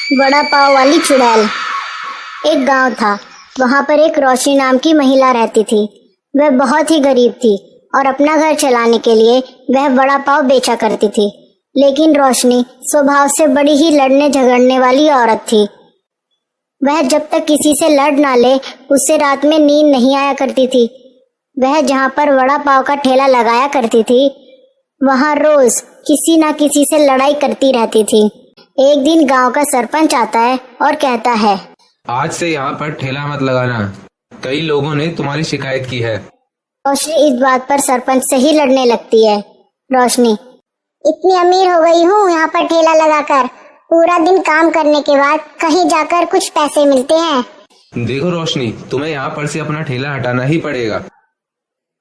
वड़ा पाव वाली चुड़ैल। एक गांव था। वहां पर एक रोशनी नाम की महिला रहती थी। वह बहुत ही गरीब थी और अपना घर चलाने के लिए वह वड़ा पाव बेचा करती थी। लेकिन रोशनी स्वभाव से बड़ी ही लड़ने झगड़ने वाली औरत थी। वह जब तक किसी से लड़ ना ले उससे रात में नींद नहीं आया करती थी। वह जहां पर वड़ा पाव का ठेला लगाया करती थी वहां रोज किसी ना किसी से लड़ाई करती रहती थी। एक दिन गांव का सरपंच आता है और कहता है, आज से यहाँ पर ठेला मत लगाना, कई लोगों ने तुम्हारी शिकायत की है। रोशनी इस बात पर सरपंच से ही लड़ने लगती है। रोशनी, इतनी अमीर हो गई हूँ यहाँ पर ठेला लगाकर, पूरा दिन काम करने के बाद कहीं जाकर कुछ पैसे मिलते हैं। देखो रोशनी, तुम्हें यहाँ पर से अपना ठेला हटाना ही पड़ेगा।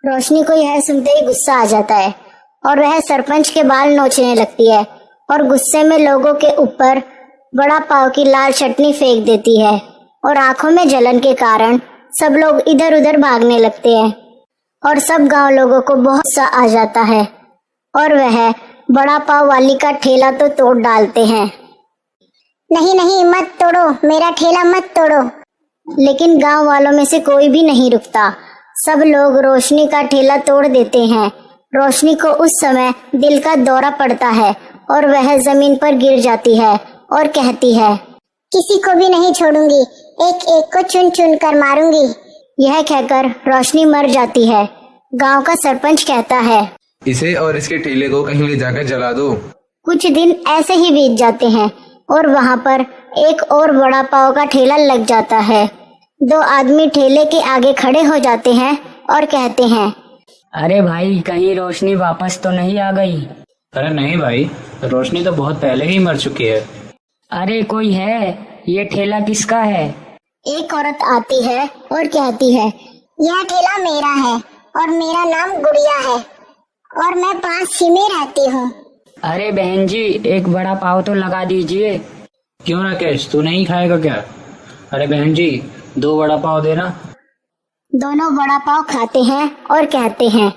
रोशनी को यह सुनते ही गुस्सा आ जाता है और वह सरपंच के बाल नोचने लगती है और गुस्से में लोगों के ऊपर वड़ा पाव की लाल चटनी फेंक देती है और आंखों में जलन के कारण सब लोग इधर उधर भागने लगते हैं और सब गांव लोगों को बहुत सा आ जाता है और वह वड़ा पाव वाली का ठेला तो तोड़ डालते हैं। नहीं नहीं, मत तोड़ो, मेरा ठेला मत तोड़ो। लेकिन गांव वालों में से कोई भी नहीं रुकता। सब लोग रोशनी का ठेला तोड़ देते हैं। रोशनी को उस समय दिल का दौरा पड़ता है और वह जमीन पर गिर जाती है और कहती है, किसी को भी नहीं छोड़ूंगी, एक एक को चुन चुन कर मारूंगी। यह कहकर रोशनी मर जाती है। गांव का सरपंच कहता है, इसे और इसके ठेले को कहीं ले जाकर जला दो। कुछ दिन ऐसे ही बीत जाते हैं और वहां पर एक और वड़ा पाव का ठेला लग जाता है। दो आदमी ठेले के आगे खड़े हो जाते हैं और कहते हैं, अरे भाई, कहीं रोशनी वापस तो नहीं आ गई? अरे नहीं भाई, रोशनी तो बहुत पहले ही मर चुकी है। अरे कोई है, ये ठेला किसका है? एक औरत आती है और कहती है, यह ठेला मेरा है और मेरा नाम गुड़िया है और मैं पास ही में रहती हूँ। अरे बहन जी, एक बड़ा पाव तो लगा दीजिए। क्यों राकेश, तू नहीं खाएगा क्या? अरे बहन जी, 2 वड़ा पाव देना। दोनों वड़ा पाव खाते हैं और कहते हैं,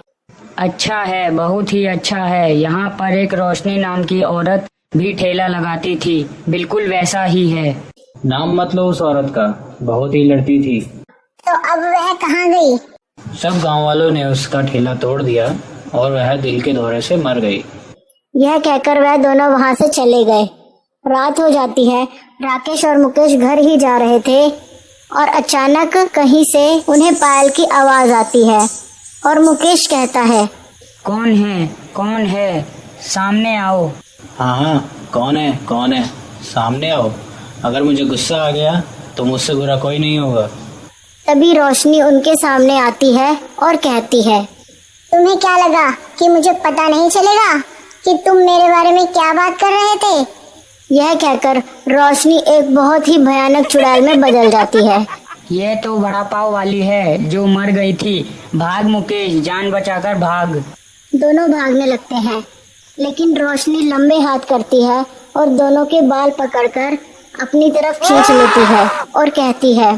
अच्छा है, बहुत ही अच्छा है। यहाँ पर एक रोशनी नाम की औरत भी ठेला लगाती थी, बिल्कुल वैसा ही है। नाम मत लो उस औरत का, बहुत ही लड़ती थी। तो अब वह कहाँ गई? सब गांव वालों ने उसका ठेला तोड़ दिया और वह दिल के दौरे से मर गई। यह कहकर वह दोनों वहाँ से चले गए। रात हो जाती है। राकेश और मुकेश घर ही जा रहे थे और अचानक कहीं से उन्हें पायल की आवाज आती है और मुकेश कहता है, कौन है, कौन है, सामने आओ। हाँ हाँ, कौन है, सामने आओ। अगर मुझे गुस्सा आ गया तो मुझसे बुरा कोई नहीं होगा। तभी रोशनी उनके सामने आती है और कहती है, तुम्हें क्या लगा कि मुझे पता नहीं चलेगा कि तुम मेरे बारे में क्या बात कर रहे थे? यह कहकर रोशनी एक बहुत ही भयानक चुड़ैल में बदल जाती है। ये तो वड़ा पाव वाली है जो मर गई थी। भाग मुकेश, जान बचाकर भाग। दोनों भागने लगते हैं लेकिन रोशनी लंबे हाथ करती है और दोनों के बाल पकड़कर अपनी तरफ खींच लेती है और कहती है,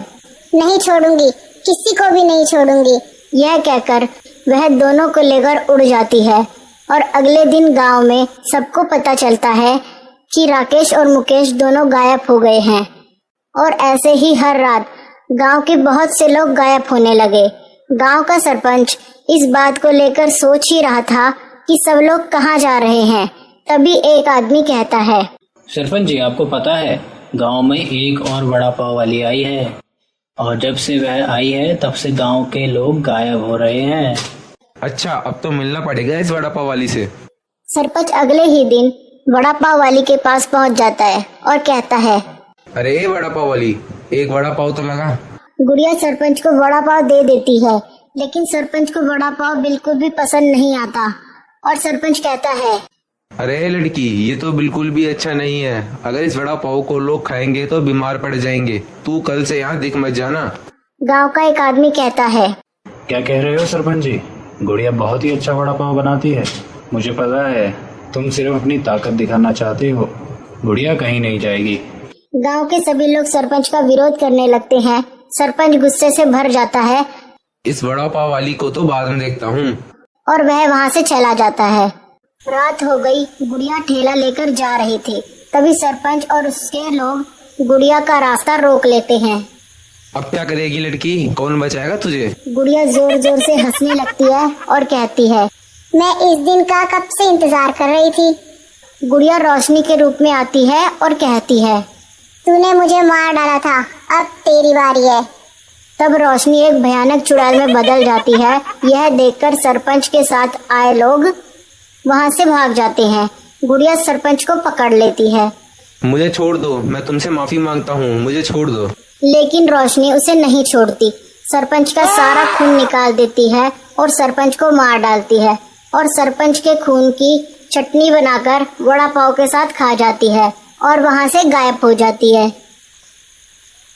नहीं छोड़ूंगी, किसी को भी नहीं छोड़ूंगी। यह कहकर वह दोनों को लेकर उड़ जाती है और अगले दिन गांव में सबको पता चलता है कि राकेश और मुकेश दोनों गायब हो गए हैं। और ऐसे ही हर रात गांव के बहुत से लोग गायब होने लगे। गांव का सरपंच इस बात को लेकर सोच ही रहा था कि सब लोग कहाँ जा रहे हैं। तभी एक आदमी कहता है, सरपंच जी, आपको पता है गांव में एक और वड़ा पाव वाली आई है और जब से वह आई है तब से गांव के लोग गायब हो रहे हैं। अच्छा, अब तो मिलना पड़ेगा इस वड़ा पाव वाली से। सरपंच अगले ही दिन वड़ा पाव वाली के पास पहुंच जाता है और कहता है, अरे वड़ा पाव वाली, एक वड़ा पाव तो लगा। गुड़िया सरपंच को वड़ा पाव दे देती है लेकिन सरपंच को वड़ा पाव बिल्कुल भी पसंद नहीं आता और सरपंच कहता है, अरे लड़की, ये तो बिल्कुल भी अच्छा नहीं है। अगर इस वड़ा पाव को लोग खाएंगे तो बीमार पड़ जाएंगे। तू कल से यहाँ दिख मत जाना। गांव का एक आदमी कहता है, क्या कह रहे हो सरपंच जी? गुड़िया बहुत ही अच्छा वड़ा पाव बनाती है। मुझे पता है तुम सिर्फ अपनी ताकत दिखाना चाहते हो। गुड़िया कहीं नहीं जाएगी। गांव के सभी लोग सरपंच का विरोध करने लगते हैं। सरपंच गुस्से से भर जाता है। इस वड़ा पाव वाली को तो बाद में देखता हूँ। और वह वहाँ से चला जाता है। रात हो गई। गुड़िया ठेला लेकर जा रही थी। तभी सरपंच और उसके लोग गुड़िया का रास्ता रोक लेते हैं। अब क्या करेगी लड़की, कौन बचाएगा तुझे? गुड़िया जोर जोर से हंसने लगती है और कहती है, मैं इस दिन का कब से इंतजार कर रही थी। गुड़िया रोशनी के रूप में आती है और कहती है, तूने मुझे मार डाला था, अब तेरी बारी है। तब रोशनी एक भयानक चुड़ैल में बदल जाती है। यह देखकर सरपंच के साथ आए लोग वहां से भाग जाते हैं। गुड़िया सरपंच को पकड़ लेती है, मुझे छोड़ दो, मैं तुमसे माफी मांगता हूँ, मुझे छोड़ दो। लेकिन रोशनी उसे नहीं छोड़ती। सरपंच का सारा खून निकाल देती है और सरपंच को मार डालती है और सरपंच के खून की चटनी बनाकर वड़ा पाव के साथ खा जाती है और वहां से गायब हो जाती है।